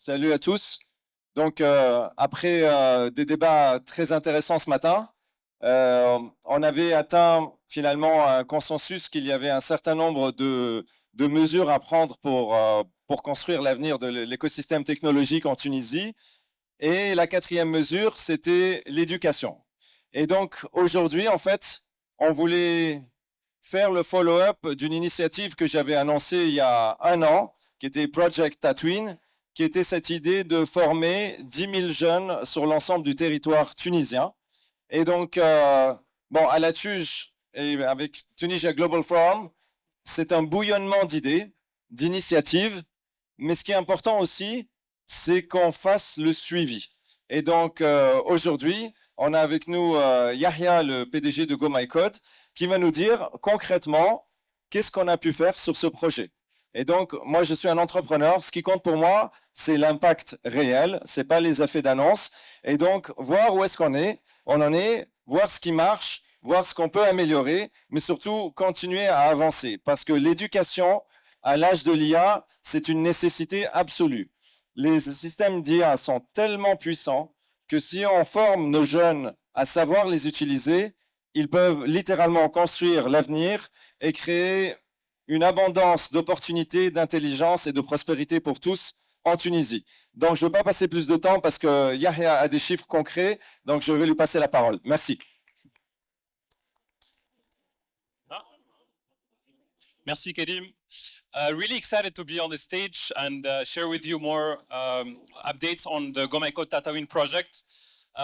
Salut à tous. Donc, après des débats très intéressants ce matin, on avait atteint finalement un consensus qu'il y avait un certain nombre de mesures à prendre pour construire l'avenir de l'écosystème technologique en Tunisie. Et la quatrième mesure, c'était l'éducation. Et donc, aujourd'hui, en fait, on voulait faire le follow-up d'une initiative que j'avais annoncée il y a un an, qui était Project Tatooine, qui était cette idée de former 10 000 jeunes sur l'ensemble du territoire tunisien. Et donc, bon, à la TUJ et avec Tunisia Global Forum, c'est un bouillonnement d'idées, d'initiatives, mais ce qui est important aussi, c'est qu'on fasse le suivi. Et donc, aujourd'hui, on a avec nous Yahya, le PDG de GoMyCode, qui va nous dire concrètement qu'est-ce qu'on a pu faire sur ce projet. Et donc, moi, je suis un entrepreneur. Ce qui compte pour moi, c'est l'impact réel, c'est pas les effets d'annonce. Et donc, voir où est-ce on en est, voir ce qui marche, voir ce qu'on peut améliorer, mais surtout continuer à avancer. Parce que l'éducation, à l'âge de l'IA, c'est une nécessité absolue. Les systèmes d'IA sont tellement puissants que si on forme nos jeunes à savoir les utiliser, ils peuvent littéralement construire l'avenir et créer une abondance d'opportunités, d'intelligence et de prospérité pour tous en Tunisie. Donc, je ne veux pas passer plus de temps parce que Yahya a des chiffres concrets, donc je vais lui passer la parole. Merci. Merci, Karim. Really excited to be on the stage and share with you more updates on the GoMyCode Tatooine project.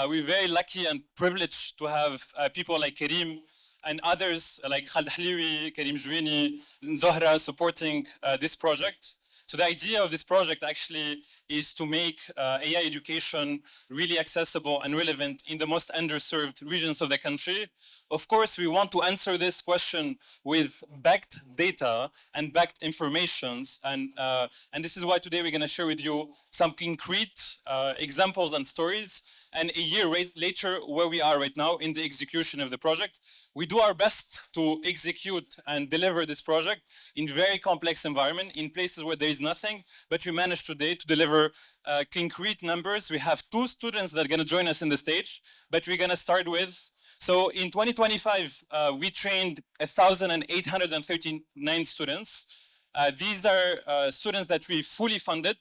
We're very lucky and privileged to have people like Karim and others like Khaled Hliwi, Karim Jouini, Zohra supporting this project. So the idea of this project actually is to make AI education really accessible and relevant in the most underserved regions of the country. Of course, we want to answer this question with backed data and backed informations. And this is why today we're going to share with you some concrete examples and stories. And a year later, where we are right now in the execution of the project. We do our best to execute and deliver this project in very complex environment, in places where there is nothing, but we managed today to deliver concrete numbers. We have 2 students that are going to join us in the stage, but we're going to start with, so in 2025, we trained 1,839 students. These are students that we fully funded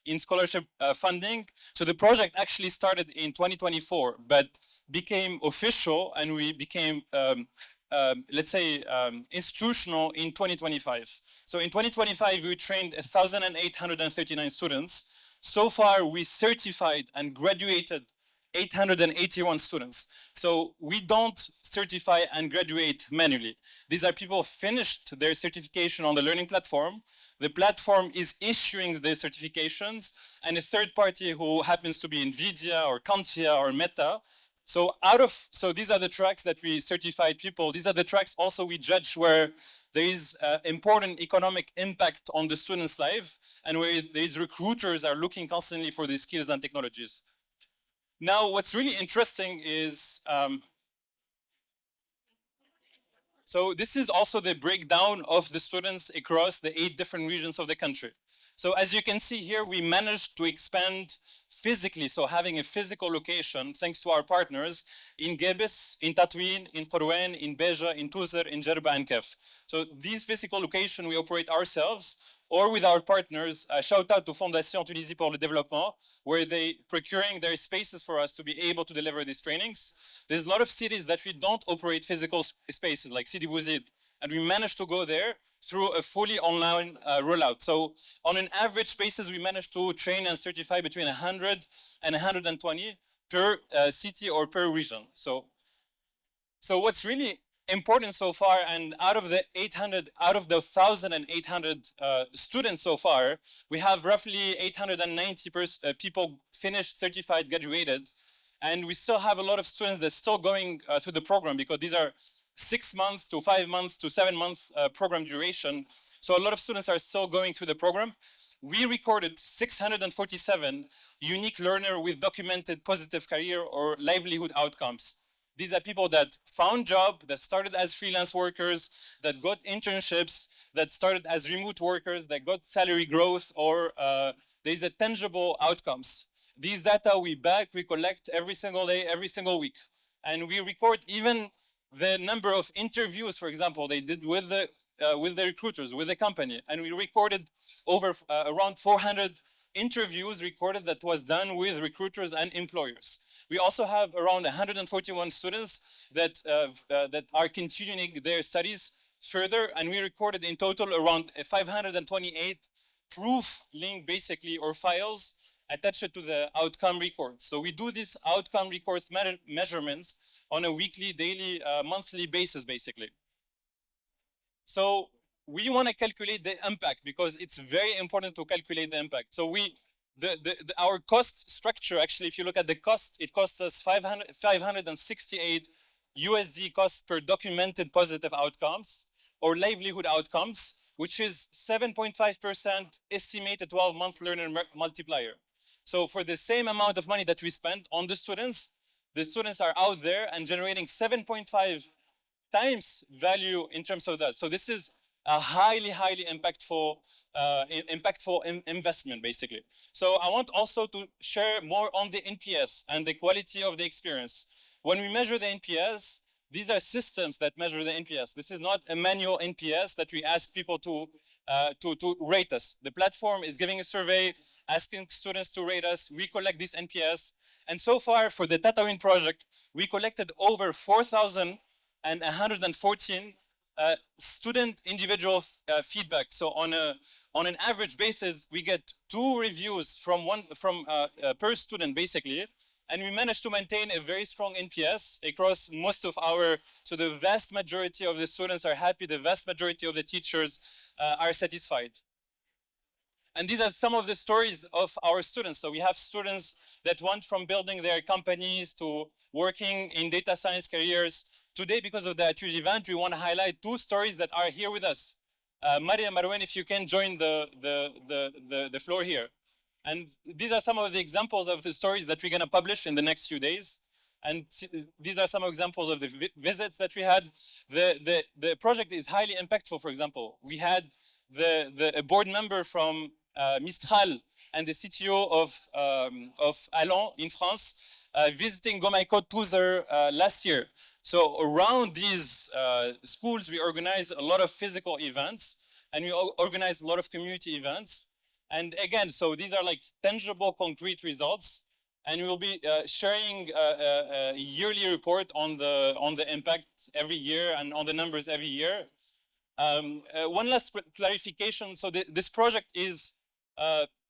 in scholarship funding. So the project actually started in 2024, but became official and we became, let's say, institutional in 2025. So in 2025, we trained 1,839 students. So far, we certified and graduated 881 students. So we don't certify and graduate manually. These are people who finished their certification on the learning platform. The platform is issuing the certifications, and a third party who happens to be NVIDIA or Contia or Meta. So these are the tracks that we certified people. These are the tracks also we judge where there is important economic impact on the student's life and where these recruiters are looking constantly for these skills and technologies. Now, what's really interesting is, so this is also the breakdown of the students across the 8 different regions of the country. So as you can see here, we managed to expand physically, so having a physical location, thanks to our partners, in Gebes, in Tatooine, in Qurwan, in Beja, in Tuzer, in Jerba, and Kef. So these physical locations we operate ourselves, or with our partners. Shout out to Fondation Tunisie pour le Développement, where they procuring their spaces for us to be able to deliver these trainings. There's a lot of cities that we don't operate physical spaces, like Sidi Bouzid, and we managed to go there through a fully online rollout. So on an average basis, we managed to train and certify between 100 and 120 per city or per region. So what's really important so far, and out of the 1,800 students so far, we have roughly 890 people finished, certified, graduated, and we still have a lot of students that's still going through the program because these are 6 months to 5 months to 7 month program duration. So a lot of students are still going through the program. We recorded 647 unique learners with documented positive career or livelihood outcomes. These are people that found jobs, that started as freelance workers, that got internships, that started as remote workers, that got salary growth or there is a tangible outcomes. These data we collect every single day, every single week. And we record even the number of interviews, for example, they did with the recruiters, with the company. And we recorded over around 400 interviews recorded that was done with recruiters and employers. We also have around 141 students that are continuing their studies further, and we recorded in total around 528 proof link basically or files attached to the outcome records. So we do these outcome records measurements on a weekly, daily, monthly basis basically. So we want to calculate the impact because it's very important to calculate the impact. So our cost structure, actually, if you look at the cost, it costs us 568 USD costs per documented positive outcomes or livelihood outcomes, which is 7.5% estimated 12-month learner multiplier. So for the same amount of money that we spend on the students are out there and generating 7.5 times value in terms of that. So this is a highly impactful investment, basically. So I want also to share more on the NPS and the quality of the experience. When we measure the NPS, these are systems that measure the NPS. This is not a manual NPS that we ask people to rate us. The platform is giving a survey, asking students to rate us. We collect this NPS. And so far for the Tatooine project, we collected over 4,114 student individual feedback. So on an average basis, we get 2 reviews per student basically. And we managed to maintain a very strong NPS across most of so the vast majority of the students are happy, the vast majority of the teachers are satisfied. And these are some of the stories of our students. So we have students that went from building their companies to working in data science careers. Today, because of the huge event, we want to highlight 2 stories that are here with us. Maria and Marwan, if you can join the floor here. And these are some of the examples of the stories that we're going to publish in the next few days. And these are some examples of the visits that we had. The project is highly impactful. For example, we had a board member from Mistral and the CTO of Allons in France visiting Gomaïco Tozer last year. So around these schools, we organize a lot of physical events and we organize a lot of community events. And again, so these are like tangible, concrete results. And we will be sharing a yearly report on the impact every year and on the numbers every year. One last clarification. So this project is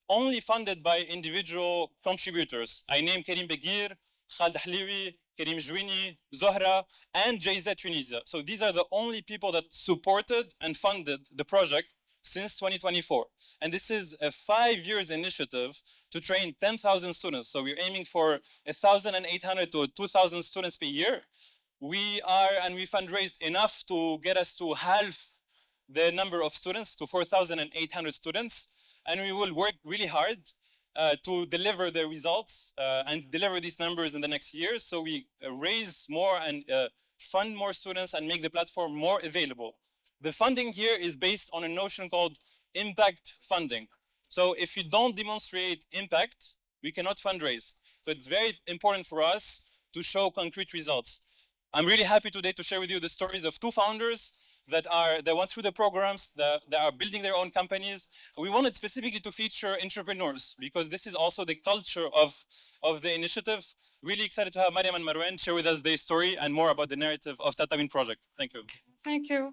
only funded by individual contributors. I name Karim Beguir, Khaled Hliwi, Karim Jouini, Zohra, and JZ Tunisia. So these are the only people that supported and funded the project since 2024. And this is a 5-year initiative to train 10,000 students. So we're aiming for 1,800 to 2,000 students per year. We fundraised enough to get us to half the number of students, to 4,800 students. And we will work really hard to deliver the results and deliver these numbers in the next years. So we raise more and fund more students and make the platform more available. The funding here is based on a notion called impact funding. So if you don't demonstrate impact, we cannot fundraise. So it's very important for us to show concrete results. I'm really happy today to share with you the stories of 2 founders that went through the programs, that are building their own companies. We wanted specifically to feature entrepreneurs because this is also the culture of the initiative. Really excited to have Mariam and Marwan share with us their story and more about the narrative of Tatooine project. Thank you. Thank you.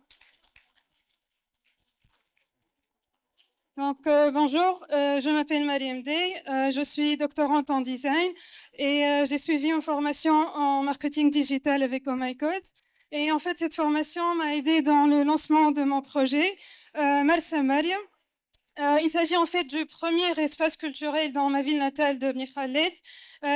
Donc, bonjour, je m'appelle Mariam Dey, je suis doctorante en design et j'ai suivi une formation en marketing digital avec Oh My Code. Et en fait, cette formation m'a aidée dans le lancement de mon projet, Marsa Mariam. Il s'agit en fait du premier espace culturel dans ma ville natale de Bni Khaled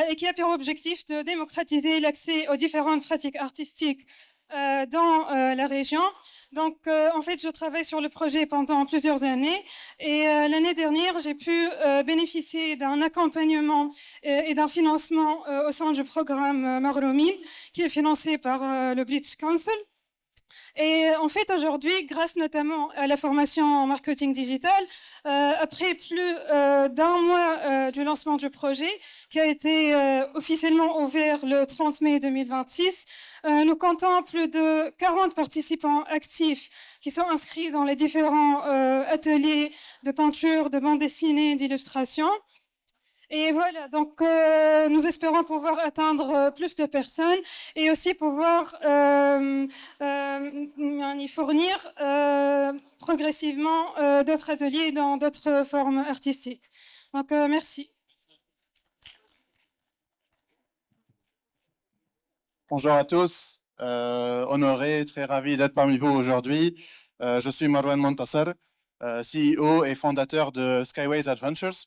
et qui a pour objectif de démocratiser l'accès aux différentes pratiques artistiques dans la région. Donc, en fait, je travaille sur le projet pendant plusieurs années et l'année dernière, j'ai pu bénéficier d'un accompagnement et d'un financement au sein du programme Marlomine qui est financé par le British Council. Et en fait, aujourd'hui, grâce notamment à la formation en marketing digital, après plus d'un mois du lancement du projet, qui a été officiellement ouvert le 30 mai 2026, nous comptons plus de 40 participants actifs qui sont inscrits dans les différents ateliers de peinture, de bande dessinée, d'illustration. Et voilà, donc nous espérons pouvoir atteindre plus de personnes et aussi pouvoir y fournir progressivement d'autres ateliers dans d'autres formes artistiques. Donc merci. Bonjour à tous, honoré, très ravi d'être parmi vous aujourd'hui. Je suis Marwan Montasser, CEO et fondateur de Skyways Adventures.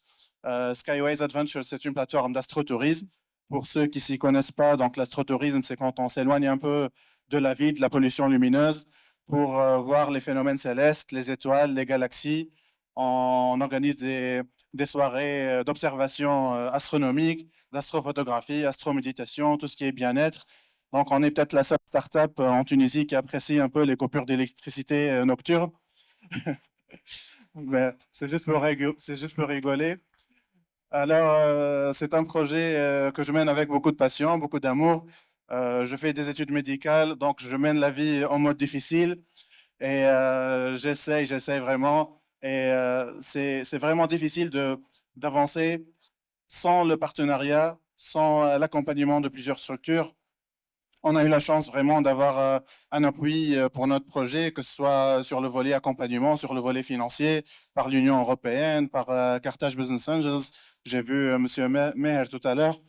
Skyways Adventures, c'est une plateforme d'astrotourisme. Pour ceux qui ne s'y connaissent pas, donc l'astrotourisme, c'est quand on s'éloigne un peu de la vie, de la pollution lumineuse, pour voir les phénomènes célestes, les étoiles, les galaxies. On organise des soirées d'observation astronomique, d'astrophotographie, astroméditation, tout ce qui est bien-être. Donc, on est peut-être la seule start-up en Tunisie qui apprécie un peu les coupures d'électricité nocturnes. C'est juste pour rigoler. Alors, c'est un projet que je mène avec beaucoup de passion, beaucoup d'amour. Je fais des études médicales, donc je mène la vie en mode difficile et j'essaye vraiment. Et c'est vraiment difficile d'avancer sans le partenariat, sans l'accompagnement de plusieurs structures. On a eu la chance vraiment d'avoir un appui pour notre projet, que ce soit sur le volet accompagnement, sur le volet financier, par l'Union européenne, par Carthage Business Angels. J'ai vu M. Meher tout à l'heure.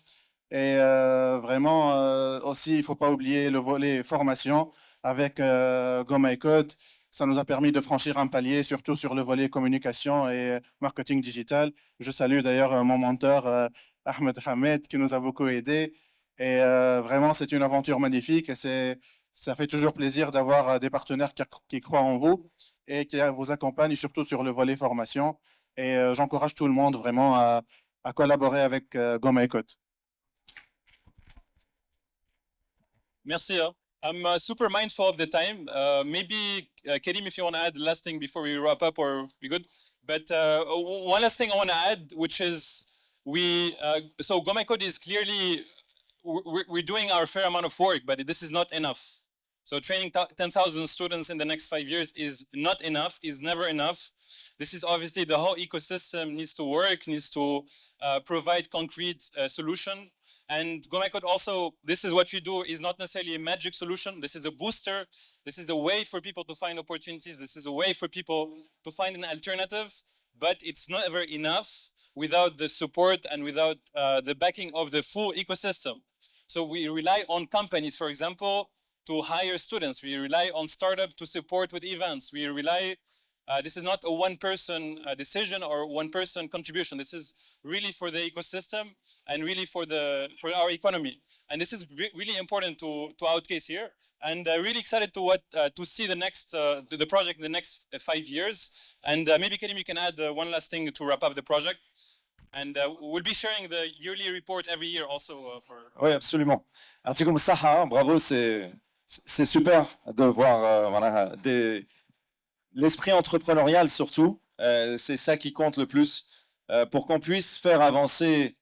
Et vraiment, aussi, il ne faut pas oublier le volet formation avec Go My Code. Ça nous a permis de franchir un palier, surtout sur le volet communication et marketing digital. Je salue d'ailleurs mon mentor, Ahmed Hamed, qui nous a beaucoup aidés. Et vraiment, c'est une aventure magnifique et ça fait toujours plaisir d'avoir des partenaires qui croient en vous et qui vous accompagnent, surtout sur le volet formation. Et j'encourage tout le monde vraiment à collaborer avec Go My Code. Merci. I'm super mindful of the time. Maybe Karim, if you want to add the last thing before we wrap up, or we good. But one last thing I want to add, which is so Go My Code is clearly we're doing our fair amount of work, but this is not enough. So training 10,000 students in the next 5 years is not enough, is never enough. This is obviously the whole ecosystem needs to work, needs to provide concrete solution. And Go My Code also, this is what we do, is not necessarily a magic solution. This is a booster. This is a way for people to find opportunities. This is a way for people to find an alternative, but it's never enough without the support and without the backing of the full ecosystem. So we rely on companies, for example, to hire students. We rely on startups to support with events. We rely, this is not a one-person decision or one-person contribution. This is really for the ecosystem and really for our economy. And this is really important to outcase here. And really excited to see the project in the next 5 years. And maybe Karim, you can add one last thing to wrap up the project. And we'll be sharing the yearly report every year also. Oui, absolument. Article Saha, bravo, c'est super de voir voilà, l'esprit entrepreneurial surtout. C'est ça qui compte le plus pour qu'on puisse faire avancer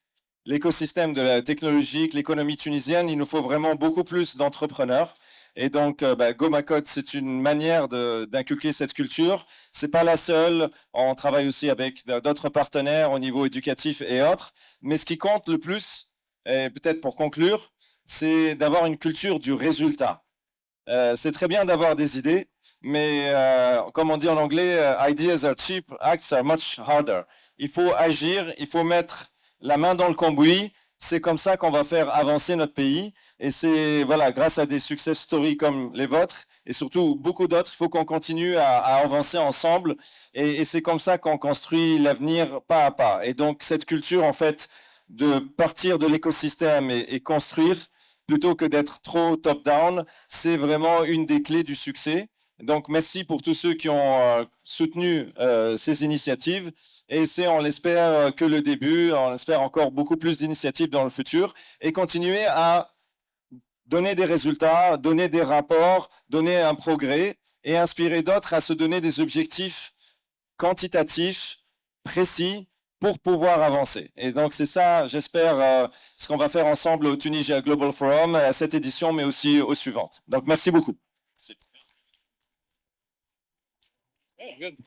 l'écosystème de la technologie, l'économie tunisienne. Il nous faut vraiment beaucoup plus d'entrepreneurs. Et donc, Go My Code, c'est une manière d'inculquer cette culture. C'est pas la seule. On travaille aussi avec d'autres partenaires au niveau éducatif et autres. Mais ce qui compte le plus, et peut-être pour conclure, c'est d'avoir une culture du résultat. C'est très bien d'avoir des idées, mais comme on dit en anglais, ideas are cheap, acts are much harder. Il faut agir, il faut mettre la main dans le cambouis. C'est comme ça qu'on va faire avancer notre pays. Et c'est voilà, grâce à des success stories comme les vôtres et surtout beaucoup d'autres, il faut qu'on continue à avancer ensemble. Et c'est comme ça qu'on construit l'avenir pas à pas. Et donc cette culture, en fait, de partir de l'écosystème et construire plutôt que d'être trop top-down, c'est vraiment une des clés du succès. Donc, merci pour tous ceux qui ont soutenu ces initiatives. Et c'est, on l'espère, que le début. On espère encore beaucoup plus d'initiatives dans le futur et continuer à donner des résultats, donner des rapports, donner un progrès et inspirer d'autres à se donner des objectifs quantitatifs, précis, pour pouvoir avancer. Et donc c'est ça, j'espère, ce qu'on va faire ensemble au Tunisia Global Forum, à cette édition, mais aussi aux suivantes. Donc merci beaucoup. Yeah, good.